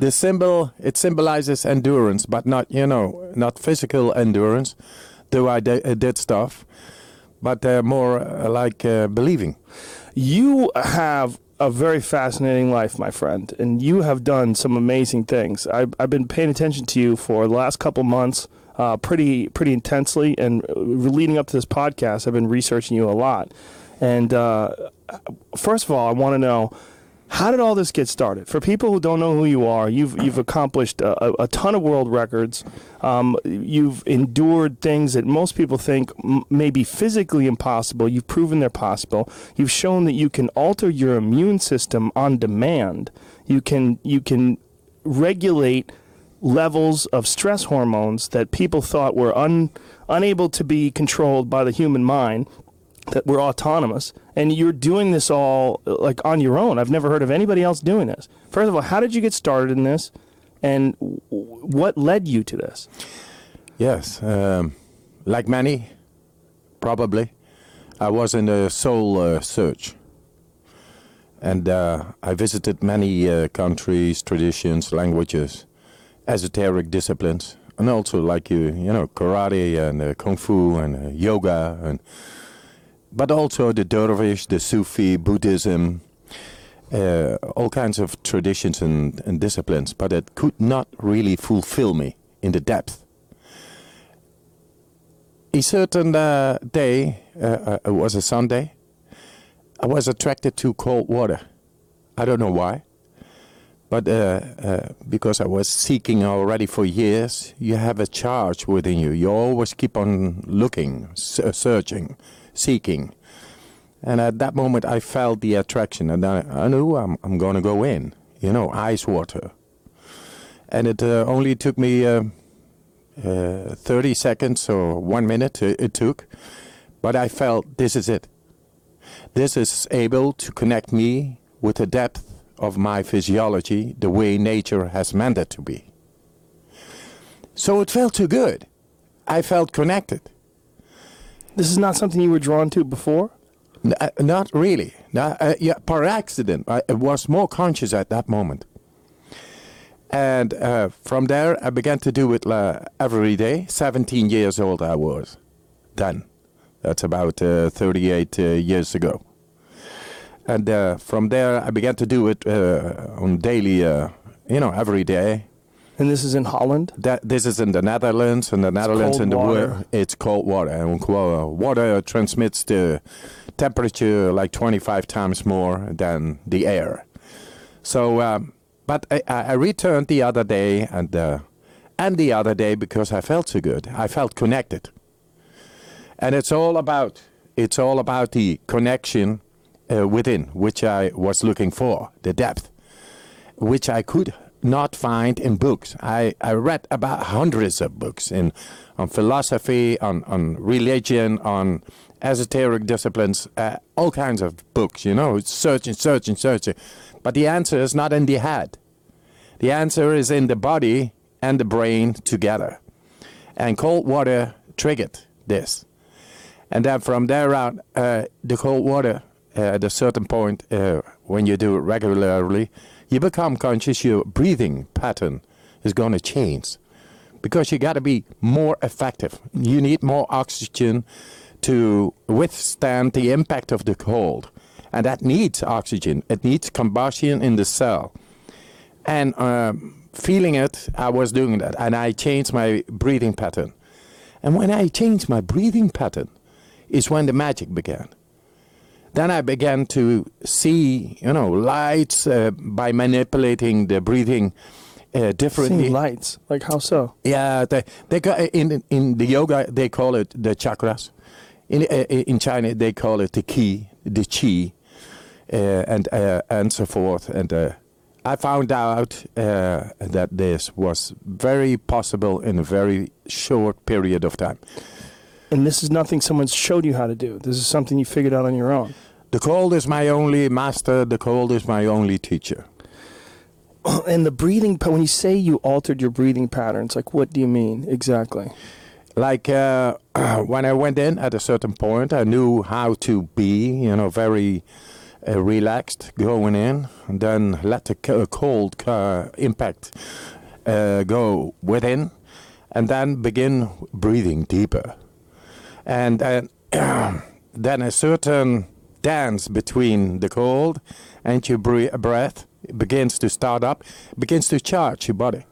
The symbol, it symbolizes endurance, but not, not physical endurance, though I did stuff, but more like believing. You have a very fascinating life, my friend, and you have done some amazing things. I've been paying attention to you for the last couple months, pretty intensely, and leading up to this podcast, I've been researching you a lot. And first of all, I want to know, how did all this get started? For people who don't know who you are, you've accomplished a ton of world records. You've endured things that most people think may be physically impossible. You've proven they're possible. You've shown that you can alter your immune system on demand. You can regulate levels of stress hormones that people thought were unable to be controlled by the human mind, that we're autonomous, and you're doing this all like on your own. I've never heard of anybody else doing this. First of all, how did you get started in this, and what led you to this? Yes, like many, probably, I was in a soul search, and I visited many countries, traditions, languages, esoteric disciplines, and also like karate and kung fu and yoga but also the Dervish, the Sufi, Buddhism, all kinds of traditions and disciplines, but it could not really fulfill me in the depth. A certain day, it was a Sunday, I was attracted to cold water. I don't know why, but because I was seeking already for years, you have a charge within you. You always keep on looking, searching, seeking, and at that moment I felt the attraction, and I knew I'm going to go in, ice water, and it only took me 30 seconds or 1 minute it took, but I felt this is it. This is able to connect me with the depth of my physiology, the way nature has meant it to be. So it felt too good. I felt connected. This is not something you were drawn to before? Not really. Yeah, per accident. I was more conscious at that moment. And from there, I began to do it every day. 17 years old I was then. That's about 38 years ago. And from there, I began to do it on daily, every day. And this is in Holland? This is in the Netherlands. In the Netherlands, in the world, it's cold water. And water transmits the temperature like 25 times more than the air. So, but I returned the other day and the other day because I felt so good. I felt connected. And it's all about the connection within, which I was looking for, the depth, which I could not find in books. I read about hundreds of books on philosophy, on religion, on esoteric disciplines, all kinds of books, searching. But the answer is not in the head. The answer is in the body and the brain together. And cold water triggered this. And then from there on, the cold water, at a certain point, when you do it regularly, you become conscious your breathing pattern is going to change. Because you got to be more effective. You need more oxygen to withstand the impact of the cold. And that needs oxygen. It needs combustion in the cell. And feeling it, I was doing that. And I changed my breathing pattern. And when I changed my breathing pattern is when the magic began. Then I began to see, lights by manipulating the breathing differently. Seeing lights? Like how so? Yeah, they in the yoga, they call it the chakras. In China, they call it the ki, the chi, and so forth. And I found out that this was very possible in a very short period of time. And this is nothing someone showed you how to do. This is something you figured out on your own. The cold is my only master. The cold is my only teacher. And the breathing, when you say you altered your breathing patterns, like what do you mean exactly? Like when I went in at a certain point, I knew how to be, very relaxed, going in, and then let the cold impact go within, and then begin breathing deeper. And then a certain dance between the cold and your breath begins to start up, begins to charge your body.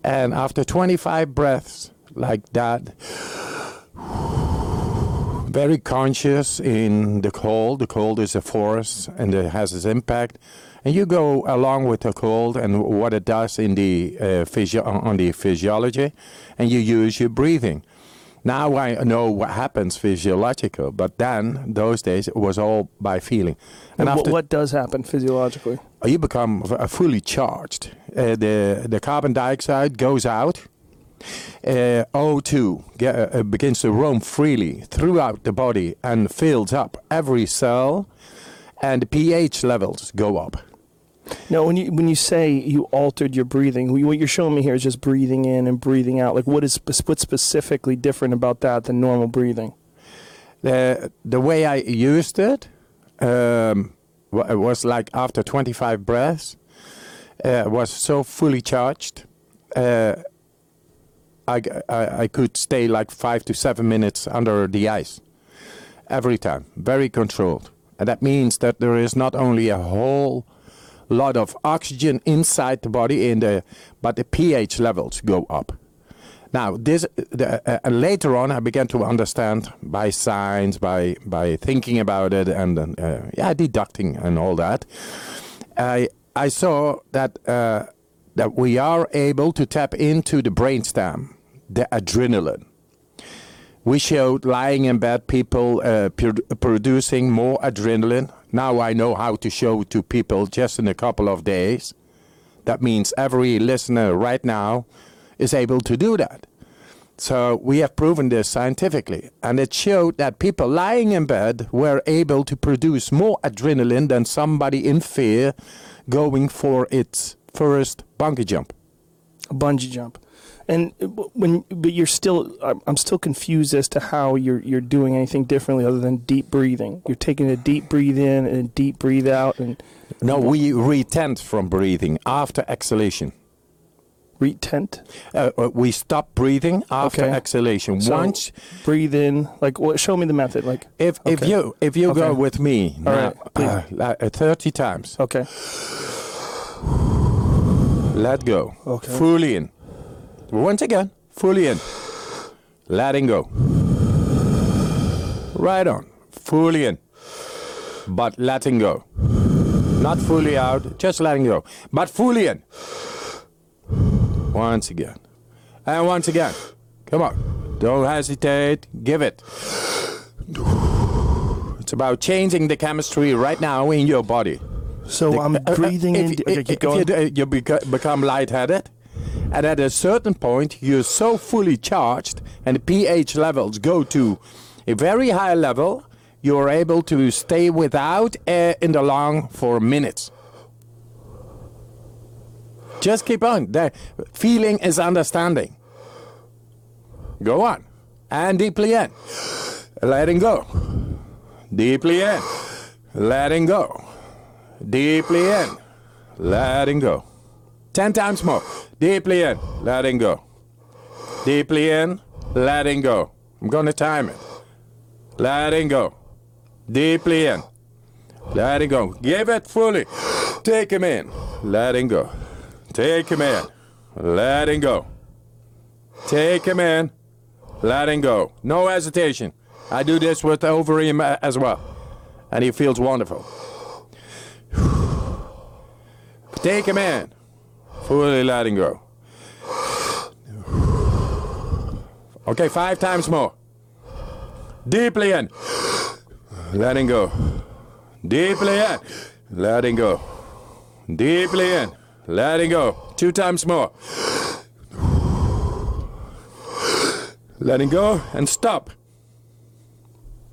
And after 25 breaths like that, very conscious in the cold is a force and it has its impact, and you go along with the cold and what it does in the on the physiology, and you use your breathing. Now I know what happens physiological, but then, those days, it was all by feeling. And what does happen physiologically? You become fully charged. The carbon dioxide goes out. O2 begins to roam freely throughout the body and fills up every cell, and the pH levels go up. Now, when you say you altered your breathing, what you're showing me here is just breathing in and breathing out. Like, what's specifically different about that than normal breathing? The way I used it, it was like after 25 breaths, was so fully charged. I could stay like 5 to 7 minutes under the ice every time, very controlled. And that means that there is not only a whole lot of oxygen inside the body, but the pH levels go up. Now, later on, I began to understand by science, by thinking about it, and deducting and all that. I saw that we are able to tap into the brainstem, the adrenaline. We showed lying in bed people producing more adrenaline. Now I know how to show to people just in a couple of days. That means every listener right now is able to do that. So we have proven this scientifically. And it showed that people lying in bed were able to produce more adrenaline than somebody in fear going for its first bungee jump. A bungee jump. But you're still, I'm still confused as to how you're doing anything differently other than deep breathing. You're taking a deep breathe in and a deep breathe out, and no, we retent from breathing after exhalation. Retent? We stop breathing after exhalation. So once breathe in, like show me the method. Like if you go with me now, right, 30 times. Okay. Let go. Okay. Fully in. Once again, fully in. Letting go. Right on. Fully in. But letting go. Not fully out, just letting go. But fully in. Once again. And once again. Come on. Don't hesitate. Give it. It's about changing the chemistry right now in your body. So I'm breathing in. Keep going. If you become lightheaded, and at a certain point, you're so fully charged, and the pH levels go to a very high level, you're able to stay without air in the lung for minutes. Just keep on. The feeling is understanding. Go on. And deeply in. Letting go. Deeply in. Letting go. Deeply in. Letting go. 10 times more. Deeply in. Letting go. Deeply in. Letting go. I'm going to time it. Letting go. Deeply in. Letting go. Give it fully. Take him in. Letting go. Take him in. Letting go. Take him in. Letting go. No hesitation. I do this with over him as well. And he feels wonderful. Take him in. Fully letting go. Okay, 5 times more. Deeply in. Letting go. Deeply in. Letting go. Deeply in. Letting go. 2 times more. Letting go and stop.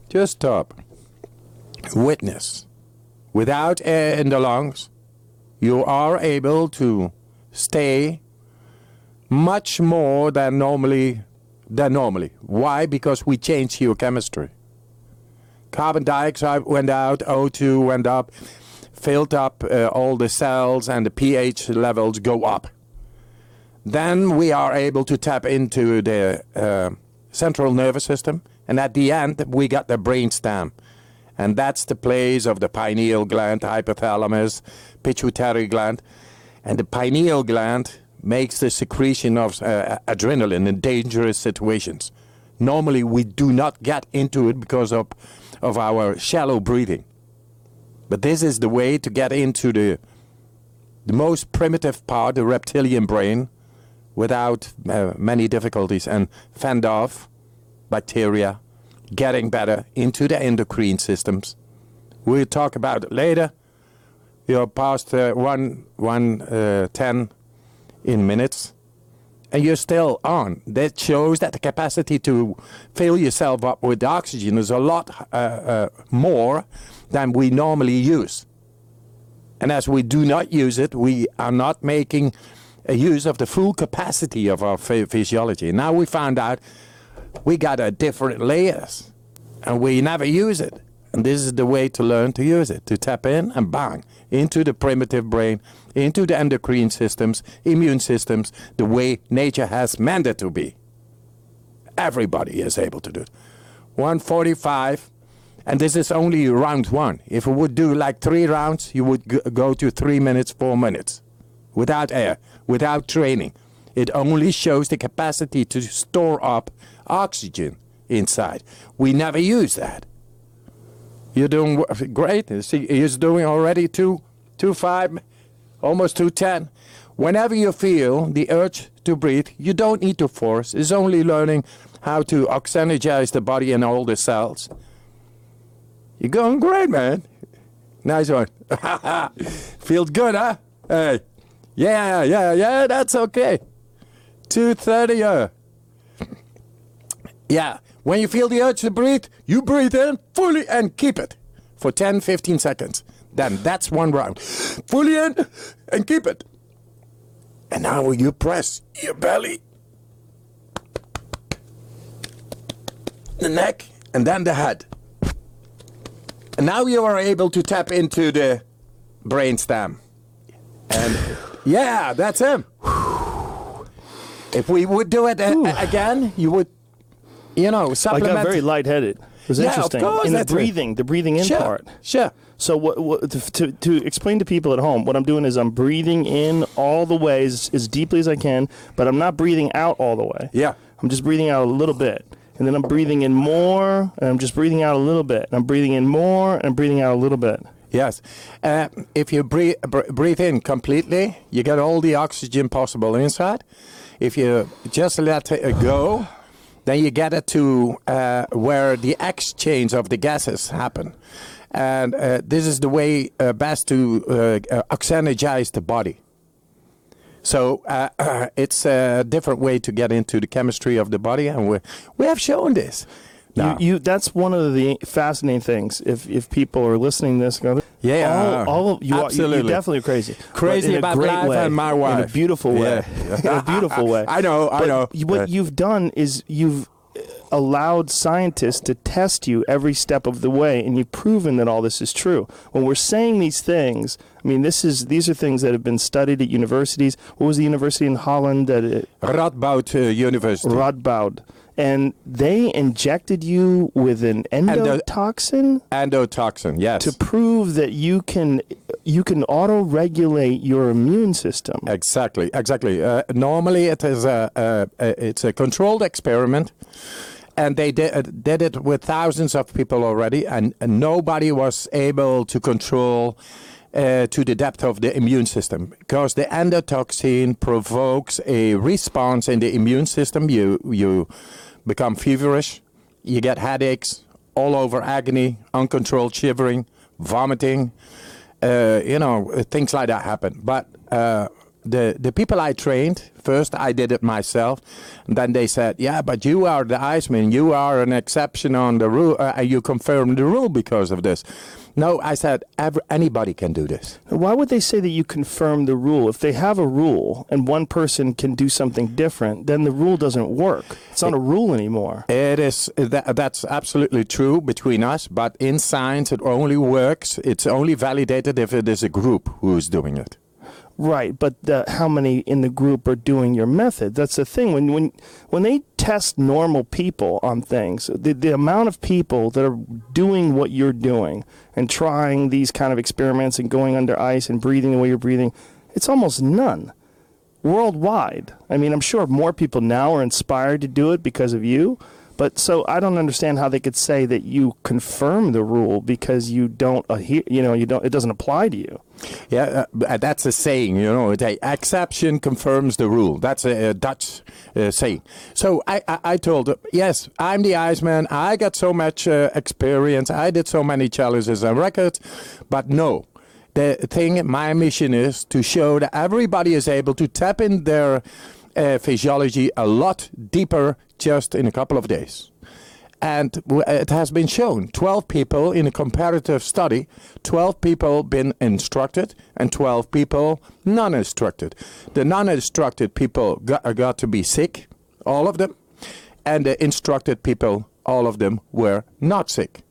Just stop. Witness. Without air in the lungs, you are able to stay much more than normally. Why? Because we change your chemistry. Carbon dioxide went out, O2 went up, filled up all the cells, and the pH levels go up. Then we are able to tap into the central nervous system, and at the end we got the brainstem, and that's the place of the pineal gland, hypothalamus, pituitary gland, and the pineal gland makes the secretion of adrenaline in dangerous situations. Normally we do not get into it because of our shallow breathing, but this is the way to get into the most primitive part, the reptilian brain, without many difficulties, and fend off bacteria, getting better into the endocrine systems. We'll talk about it later. You're past 110 in minutes, and you're still on. That shows that the capacity to fill yourself up with oxygen is a lot more than we normally use. And as we do not use it, we are not making a use of the full capacity of our physiology. Now we found out we got different layers, and we never use it. And this is the way to learn to use it, to tap in and bang, into the primitive brain, into the endocrine systems, immune systems, the way nature has meant it to be. Everybody is able to do it. 145, and this is only round one. If we would do like 3 rounds, you would go to 3 minutes, 4 minutes, without air, without training. It only shows the capacity to store up oxygen inside. We never use that. You're doing great. See, he's doing already 2.5, almost 2.10. Whenever you feel the urge to breathe, you don't need to force. It's only learning how to oxygenize the body and all the cells. You're going great, man. Nice one. Feels good, huh? Hey. Yeah, that's okay. 2:30. Yeah. When you feel the urge to breathe, you breathe in fully and keep it for 10, 15 seconds. Then that's 1 round. Fully in and keep it. And now you press your belly, the neck, and then the head. And now you are able to tap into the brainstem. And yeah, that's him. If we would do it again, you would, supplement. I got very lightheaded. It was interesting. Of course, in the breathing in part. Sure. So to explain to people at home, what I'm doing is I'm breathing in all the way as deeply as I can, but I'm not breathing out all the way. Yeah. I'm just breathing out a little bit. And then I'm breathing in more, and I'm just breathing out a little bit. And I'm breathing in more, and I'm breathing out a little bit. Yes. If you breathe in completely, you get all the oxygen possible inside. If you just let it go, then you get it to where the exchange of the gases happen. And this is the way best to oxygenize the body. So it's a different way to get into the chemistry of the body, and we have shown this. No. That's one of the fascinating things. If people are listening to this, go, all of you, absolutely. You're definitely crazy about life way, and my wife in a beautiful way. In a beautiful way. I know. What you've done is you've allowed scientists to test you every step of the way, and you've proven that all this is true. When we're saying these things, I mean, these are things that have been studied at universities. What was the university in Holland? Radboud University. Radboud. And they injected you with an endotoxin? Endotoxin, yes. To prove that you can auto-regulate your immune system. Exactly. Normally it is it's a controlled experiment, and they did it with thousands of people already, and nobody was able to control to the depth of the immune system, because the endotoxin provokes a response in the immune system. You become feverish, you get headaches, all over agony, uncontrolled shivering, vomiting, things like that happen. But the people I trained, first I did it myself, and then they said, yeah, but you are the Iceman, you are an exception on the rule, you confirm the rule because of this. No, I said anybody can do this. Why would they say that you confirm the rule? If they have a rule and one person can do something different, then the rule doesn't work. It's not a rule anymore. It is. That's absolutely true between us, but in science it only works, it's only validated if it is a group who is doing it. Right, but how many in the group are doing your method? That's the thing. When they test normal people on things, the amount of people that are doing what you're doing and trying these kind of experiments and going under ice and breathing the way you're breathing, it's almost none. Worldwide. I mean, I'm sure more people now are inspired to do it because of you. But so I don't understand how they could say that you confirm the rule because you don't, it doesn't apply to you. Yeah, that's a saying, the exception confirms the rule. That's a Dutch saying. So I told her, yes, I'm the Iceman. I got so much experience. I did so many challenges and records. But no, the thing, my mission is to show that everybody is able to tap in their physiology a lot deeper just in a couple of days. And it has been shown, 12 people in a comparative study, 12 people been instructed and 12 people non-instructed. The non-instructed people got to be sick, all of them, and the instructed people, all of them were not sick.